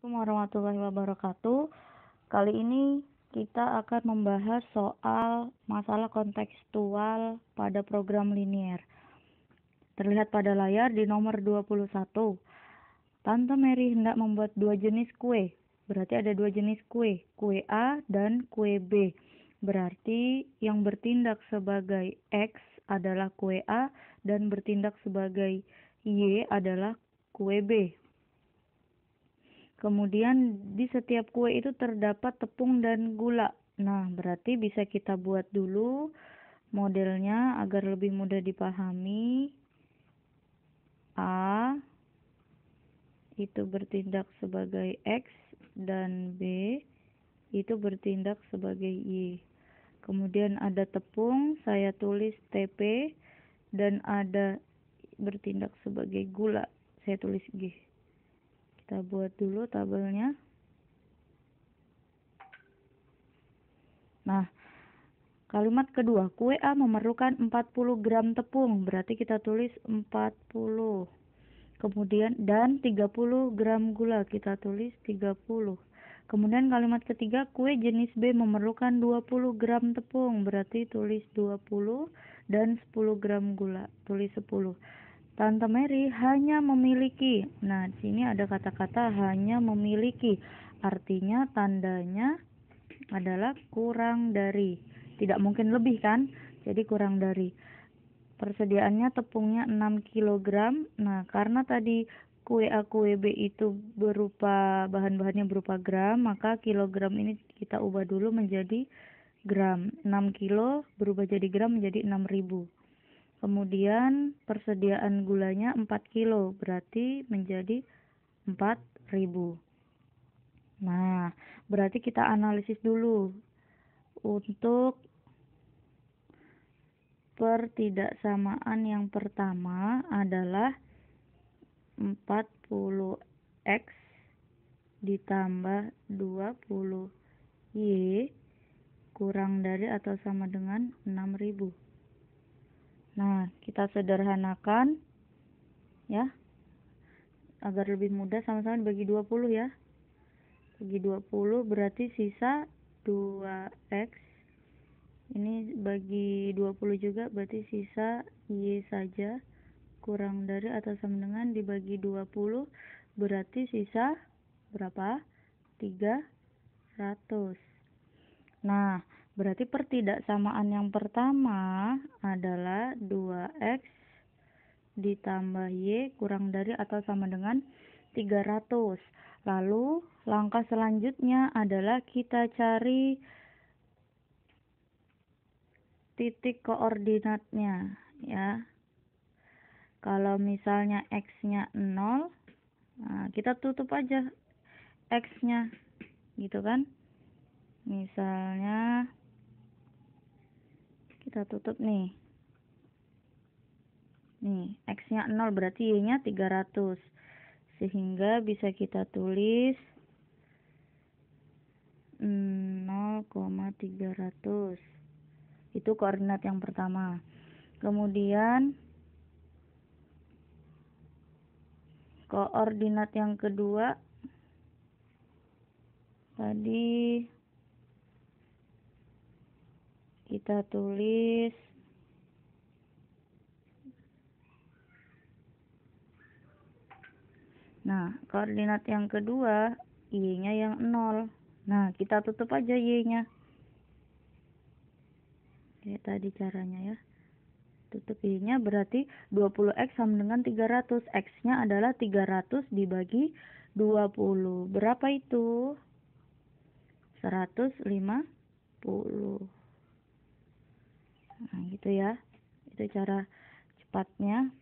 Assalamualaikum warahmatullahi wabarakatuh. Kali ini kita akan membahas soal masalah kontekstual pada program linier. Terlihat pada layar di nomor 21. Tante Mary hendak membuat dua jenis kue. Berarti ada dua jenis kue A dan kue B. Berarti yang bertindak sebagai X adalah kue A dan bertindak sebagai Y adalah kue B. Kemudian di setiap kue itu terdapat tepung dan gula. Nah, berarti bisa kita buat dulu modelnya agar lebih mudah dipahami. A itu bertindak sebagai X dan B itu bertindak sebagai Y. Kemudian ada tepung, saya tulis TP, dan ada bertindak sebagai gula, saya tulis G. Kita buat dulu tabelnya. Nah, kalimat kedua, kue A memerlukan 40 gram tepung, berarti kita tulis 40. Kemudian dan 30 gram gula, kita tulis 30. Kemudian kalimat ketiga, kue jenis B memerlukan 20 gram tepung, berarti tulis 20 dan 10 gram gula, tulis 10. Tante Mary hanya memiliki. Nah, di sini ada kata-kata hanya memiliki. Artinya tandanya adalah kurang dari. Tidak mungkin lebih kan? Jadi kurang dari. Persediaannya tepungnya 6 kg. Nah, karena tadi kue A kue B itu berupa bahan-bahannya berupa gram, maka kilogram ini kita ubah dulu menjadi gram. 6 kilo berubah jadi gram menjadi 6.000. Kemudian persediaan gulanya 4 kilo, berarti menjadi 4.000. Nah, berarti kita analisis dulu. Untuk pertidaksamaan yang pertama adalah 40X ditambah 20Y kurang dari atau sama dengan 6.000. Nah, kita sederhanakan ya, agar lebih mudah, sama-sama dibagi 20 ya. Bagi 20 berarti sisa 2X. Ini bagi 20 juga berarti sisa Y saja kurang dari atau sama dengan dibagi 20 berarti sisa berapa? 300. Nah, berarti pertidaksamaan yang pertama adalah 2X ditambah Y kurang dari atau sama dengan 300. Lalu langkah selanjutnya adalah kita cari titik koordinatnya ya. Kalau misalnya X-nya 0, nah kita tutup aja X-nya gitu kan. Misalnya kita tutup nih. Nih, X-nya 0 berarti Y-nya 300. Sehingga bisa kita tulis 0,300. Itu koordinat yang pertama. Kemudian koordinat yang kedua tadi kita tulis koordinat yang kedua Y-nya yang 0. Nah, kita tutup aja Y-nya. Kayak tadi caranya ya. Tutup Y-nya berarti 20X sama dengan 300. X-nya adalah 300 dibagi 20. Berapa itu? 150. Nah, gitu ya. Itu cara cepatnya.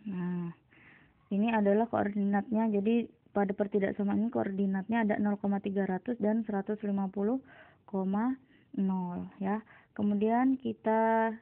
Nah, ini adalah koordinatnya. Jadi pada pertidaksamaan ini koordinatnya ada 0,300 dan 150,0 ya. Kemudian kita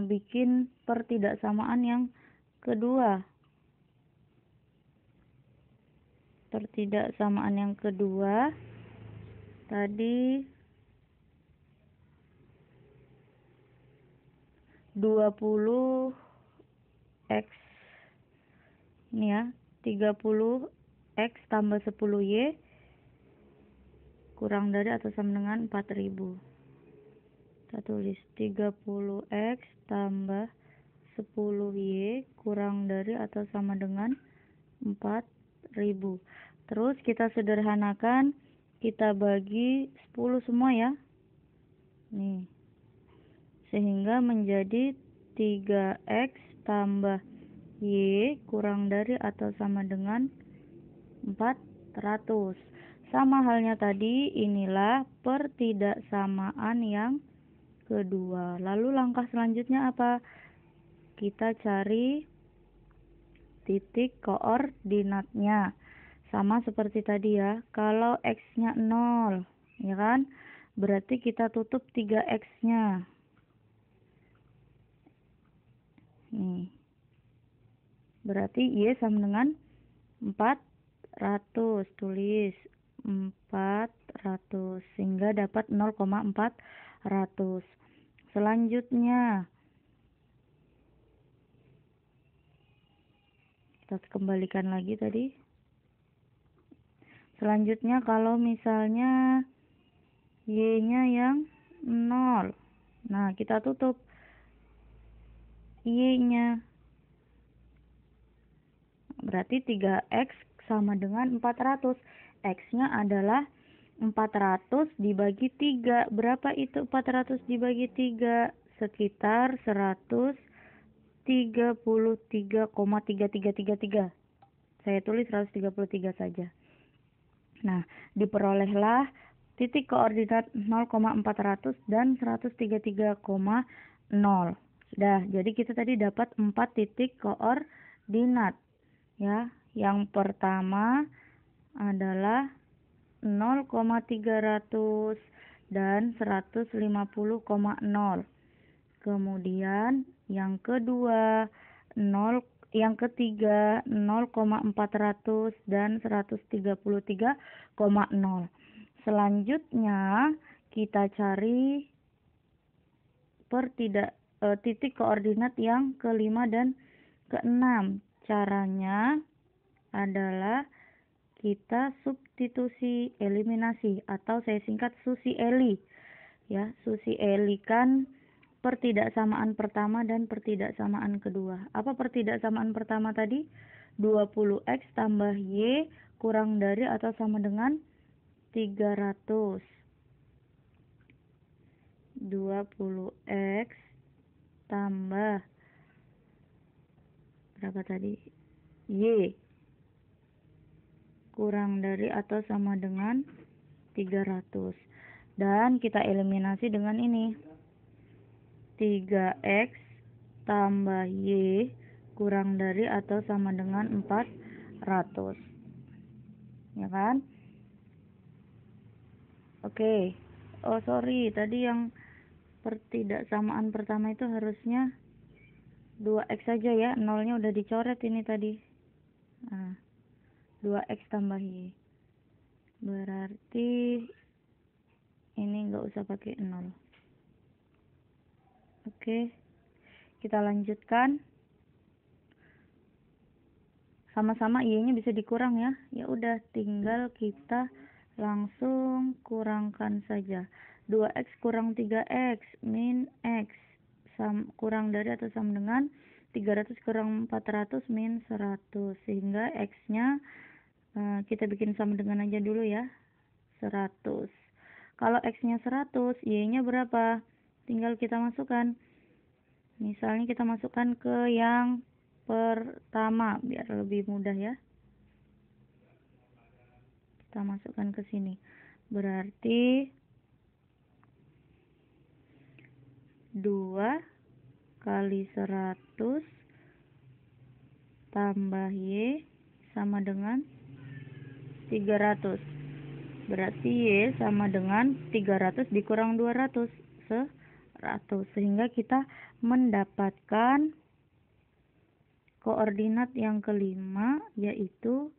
bikin pertidaksamaan yang kedua. Pertidaksamaan yang kedua tadi 20 X ini ya, 30 X tambah 10 Y kurang dari atau sama dengan 4000. Kita tulis 30 X tambah 10 Y kurang dari atau sama dengan 4000. Terus kita sederhanakan, kita bagi 10 semua ya. Nih. Sehingga menjadi 3X tambah Y kurang dari atau sama dengan 400. Sama halnya tadi, inilah pertidaksamaan yang kedua. Lalu langkah selanjutnya apa? Kita cari titik koordinatnya. Sama seperti tadi ya. Kalau X-nya 0, ya kan? Berarti kita tutup 3X-nya. Nih. Berarti Y sama dengan 400. Tulis 400 sehingga dapat 0,400. Selanjutnya kita kembalikan lagi tadi. Selanjutnya kalau misalnya Y-nya yang 0. Nah, kita tutup Y-nya. Berarti 3X sama dengan 400. X-nya adalah 400 dibagi 3. Berapa itu 400 dibagi 3? Sekitar 133,3333. Saya tulis 133 saja. Nah, diperolehlah titik koordinat 0,400 dan 133,0. Sudah, jadi kita tadi dapat 4 titik koordinat. Ya, yang pertama adalah 0,300 dan 150,0. Kemudian yang kedua yang ketiga 0,400 dan 133,0. Selanjutnya kita cari titik koordinat yang kelima dan keenam. Caranya adalah kita substitusi eliminasi atau saya singkat Susi-Eli. Ya, Susi-Eli kan pertidaksamaan pertama dan pertidaksamaan kedua. Apa pertidaksamaan pertama tadi? 20X tambah Y kurang dari atau sama dengan 300. 20X tambah berapa tadi? Y kurang dari atau sama dengan 300. Dan kita eliminasi dengan ini. 3X tambah Y kurang dari atau sama dengan 400. Ya kan? Oke. Oh, sorry. Tadi yang pertidaksamaan pertama itu harusnya 2X saja ya. Nolnya udah dicoret ini tadi. Nah, 2X tambah Y. Berarti ini nggak usah pakai 0. Oke. Kita lanjutkan. Sama-sama Y-nya bisa dikurang ya. Ya udah, tinggal kita langsung kurangkan saja. 2X kurang 3X min X kurang dari atau sama dengan 300 kurang 400 min 100. Sehingga X-nya kita bikin sama dengan aja dulu ya. 100. Kalau X-nya 100, Y-nya berapa? Tinggal kita masukkan. Misalnya kita masukkan ke yang pertama biar lebih mudah ya. Kita masukkan ke sini. Berarti 2 kali 100 tambah Y sama dengan 300. Berarti Y sama dengan 300 dikurang 200. 100. Sehingga kita mendapatkan koordinat yang kelima yaitu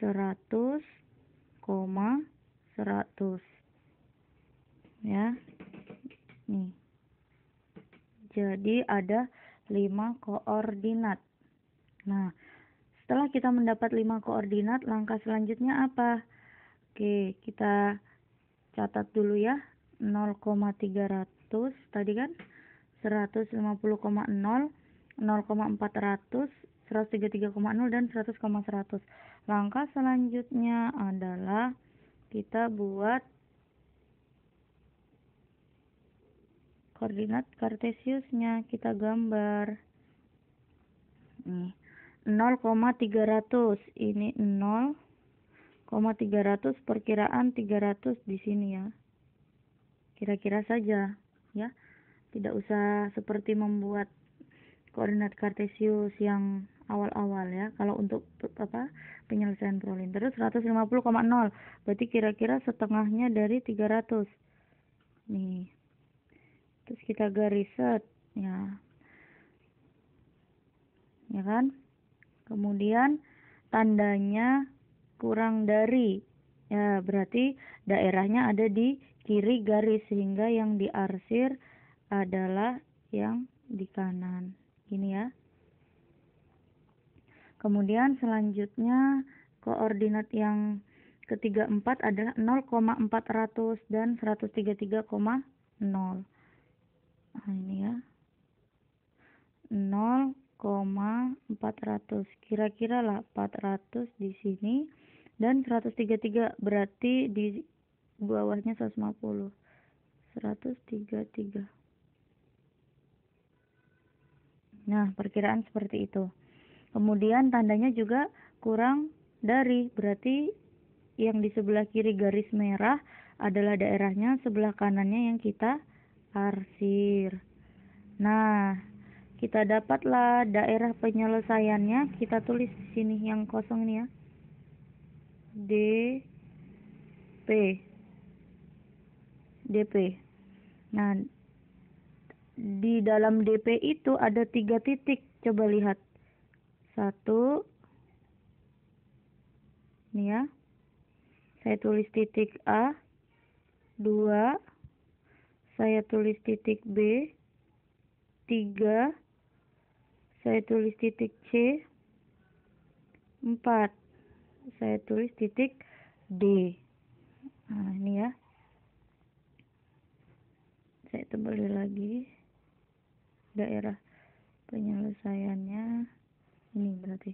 100,100. Ya. Nih. Jadi ada 5 koordinat. Nah, setelah kita mendapat 5 koordinat, langkah selanjutnya apa? Oke, kita catat dulu ya. 0,300 tadi kan 150,0, 0,400, 133,0 dan 100,100. Langkah selanjutnya adalah kita buat koordinat kartesiusnya, kita gambar. Nih, 0,300 ini 0,300, perkiraan 300 di sini ya. Kira-kira saja ya. Tidak usah seperti membuat koordinat kartesius yang awal-awal ya. Kalau untuk penyelesaian prolin. Terus 150,0. Berarti kira-kira setengahnya dari 300. Nih. Terus kita garis set ya. Ya kan? Kemudian tandanya kurang dari. Ya, berarti daerahnya ada di kiri garis, sehingga yang diarsir adalah yang di kanan. Ini ya. Kemudian selanjutnya koordinat yang ketiga 4 adalah 0,400 dan 133,0. Nah, ini ya. 0,400. Kira-kira lah 400 di sini dan 133, berarti di bawahnya 150. 133. Nah, perkiraan seperti itu. Kemudian tandanya juga kurang dari, berarti yang di sebelah kiri garis merah adalah daerahnya, sebelah kanannya yang kita arsir. Nah, kita dapatlah daerah penyelesaiannya, kita tulis di sini yang kosong ini ya. DP. Nah, di dalam DP itu ada 3 titik. Coba lihat. 1. Ini ya. Saya tulis titik A. 2. Saya tulis titik B. 3. Saya tulis titik C. 4. Saya tulis titik D. Nah, ini ya. Saya tebali lagi. Daerah penyelesaiannya ini berarti.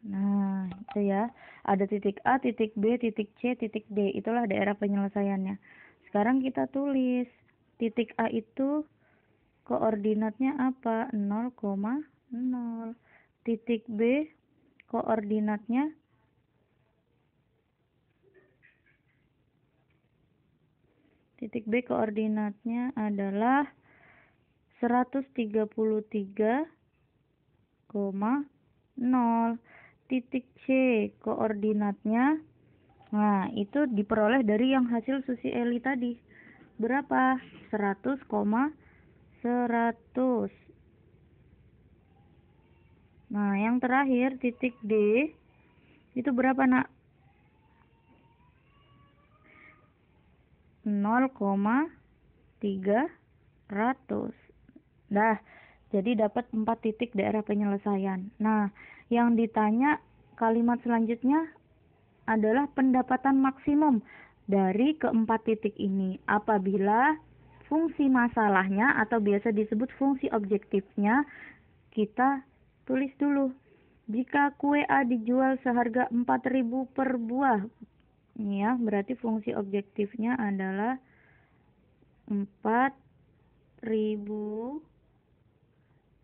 Nah, itu ya. Ada titik A, titik B, titik C, titik D. Itulah daerah penyelesaiannya. Sekarang kita tulis. Titik A itu koordinatnya apa? 0,0. Titik B koordinatnya adalah 133,0. Titik C koordinatnya, nah itu diperoleh dari yang hasil Susi Eli tadi. Berapa? 100,100. Nah, yang terakhir titik D itu berapa, Nak? 0,300. Dah, jadi dapat 4 titik daerah penyelesaian. Nah, yang ditanya kalimat selanjutnya adalah pendapatan maksimum dari keempat titik ini apabila fungsi masalahnya atau biasa disebut fungsi objektifnya kita tulis dulu. Jika kue A dijual seharga 4.000 per buah, ini ya, berarti fungsi objektifnya adalah 4.000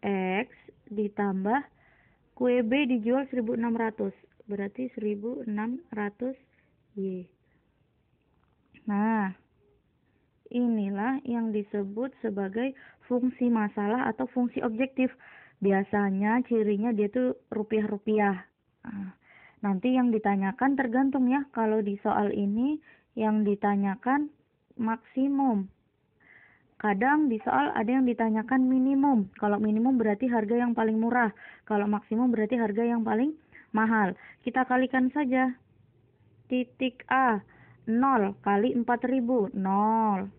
X ditambah kue B dijual 1.600, berarti 1.600 Y. Nah, inilah yang disebut sebagai fungsi masalah atau fungsi objektif. Biasanya cirinya dia tuh rupiah-rupiah. Nah, nanti yang ditanyakan tergantung ya. Kalau di soal ini yang ditanyakan maksimum. Kadang di soal ada yang ditanyakan minimum. Kalau minimum berarti harga yang paling murah. Kalau maksimum berarti harga yang paling mahal. Kita kalikan saja. Titik A, 0 kali 4.000, 0.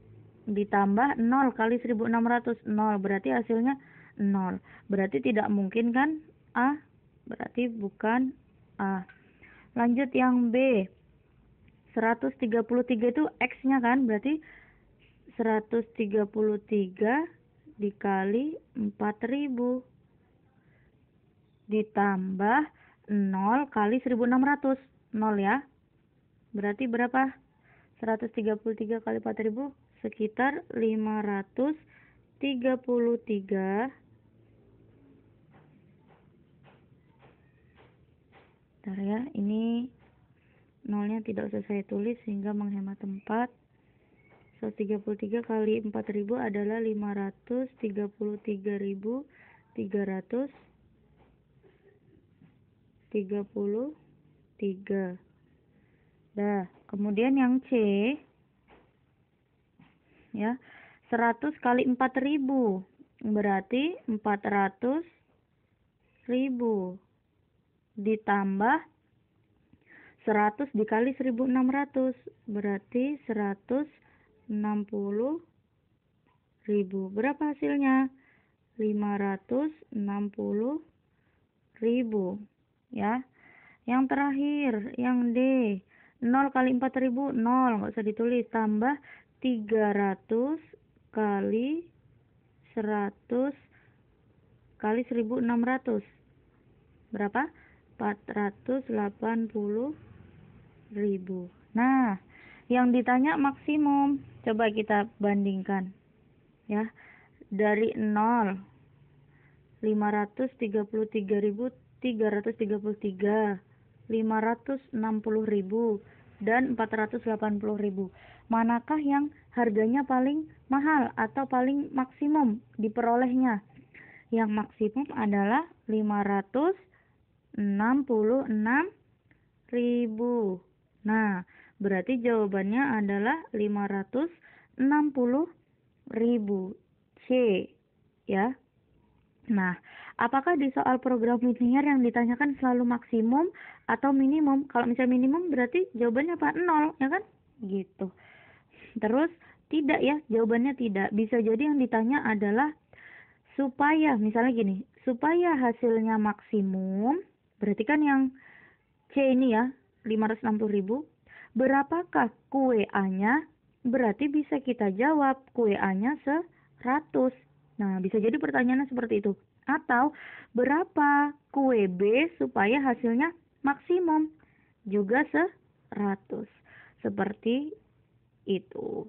ditambah 0 kali 1600, 0, berarti hasilnya 0. Berarti tidak mungkin kan A? Berarti bukan A. Lanjut yang B. 133 itu X-nya kan, berarti 133 dikali 4000 ditambah 0 kali 1600, 0 ya. Berarti berapa? 133 kali 4000 sekitar 533. Bentar ya, ini nolnya tidak usah saya tulis sehingga menghemat tempat. 133 kali 4000 adalah 533.333. Dah, kemudian yang C ya, 100 kali 4000 berarti 400.000 ditambah 100 dikali 1600 berarti 160.000. Berapa hasilnya? 560.000 ya. Yang terakhir, yang D, 0 kali 4000, 0, nggak usah ditulis, tambah 300 kali 100 kali 1600. Berapa? 480.000. Nah, yang ditanya maksimum. Coba kita bandingkan. Ya. Dari 0, 533.333, 560.000 dan 480.000. Manakah yang harganya paling mahal atau paling maksimum diperolehnya? Yang maksimum adalah 566.000. Nah, berarti jawabannya adalah 560.000. C ya. Nah, apakah di soal program linear yang ditanyakan selalu maksimum atau minimum? Kalau misalnya minimum berarti jawabannya apa? 0, ya kan? Gitu. Terus tidak ya, jawabannya tidak. Bisa jadi yang ditanya adalah supaya, misalnya gini, supaya hasilnya maksimum, berarti kan yang C ini ya, 560.000. Berapakah QA-nya? Berarti bisa kita jawab QA-nya 100. Nah, bisa jadi pertanyaannya seperti itu. Atau berapa QB supaya hasilnya maksimum? Juga 100. Seperti itu.